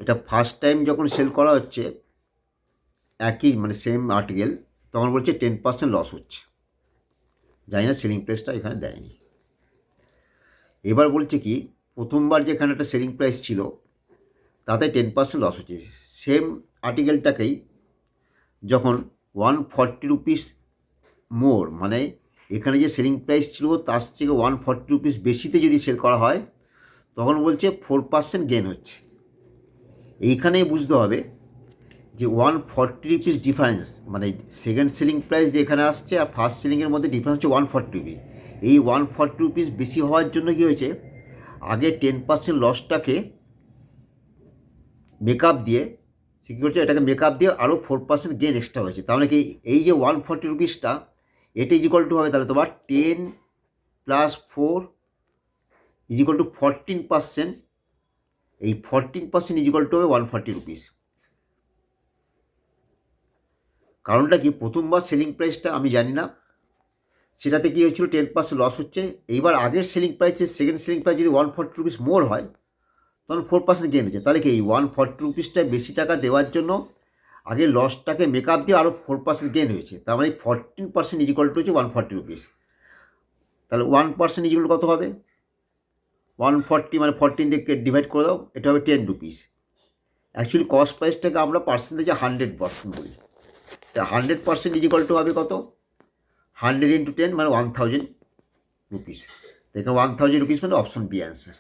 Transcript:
এটা first time যখন sell করা হচ্ছে একই মানে সেম আর্টিকেল, তখন বলছে 10% লস হচ্ছে। জানি না সেলিং প্রাইসটা এখানে দেয়নি। এবার বলছে কি, প্রথমবার যেখানে একটা সেলিং প্রাইস ছিল তাতে 10% লস হচ্ছে। সেম আর্টিকেলটাকেই যখন 140 রুপিস মোর, মানে এখানে যে সেলিং প্রাইস ছিল তার থেকে 140 রুপিস বেশিতে যদি সেল করা হয় তখন বলছে 4% গেন হচ্ছে। এইখানেই বুঝতে হবে যে 140 রুপিস ডিফারেন্স, মানে সেকেন্ড সেলিং প্রাইস যেখানে আসছে আর ফার্স্ট সেলিংয়ের মধ্যে ডিফারেন্স হচ্ছে 140 রুপি। এই 140 রুপিস বেশি হওয়ার জন্য কী হয়েছে, আগে 10% লসটাকে মেকআপ দিয়ে সে কী করছে, এটাকে মেকআপ দিয়ে আরও 4% গেন এক্সট্রা হয়েছে। তাহলে কি এই যে 140 রুপিসটা এটা ইজিকল টু হবে তাহলে তোমার 10 + 4 ইজিকল টু 14%। এই 14% ইজিকল টু হবে 140 রুপিস। কারণটা কি, প্রথমবার সেলিং প্রাইসটা আমি জানি না সেটাতে কী হয়েছিল, 10% লস হচ্ছে। এইবার আগের সেলিং প্রাইসের সেকেন্ড সেলিং প্রাইস যদি 140 রুপিস মোর হয় তখন 4% গেন হচ্ছে। তাহলে কি এই 140 রুপিসটা বেশি টাকা দেওয়ার জন্য আগে লসটাকে মেকআপ দিয়ে আরও 4% গেন হয়েছে। তার মানে 14% ইজিকল টু হচ্ছে 140 রুপিস। তাহলে 1% ইজিকল কত হবে, 140 মানে 14 দিয়ে ডিভাইড করে দাও, এটা হবে 10 রুপিস। অ্যাকচুয়ালি কস্ট প্রাইসটাকে আমরা পার্সেন্টেজে 100% বলি। তা 100% ইজিকল টু হবে কত, 100 × 10 মানে 1000 রুপিস। দেখো 1000 রুপিস মানে অপশন বি অ্যান্সার।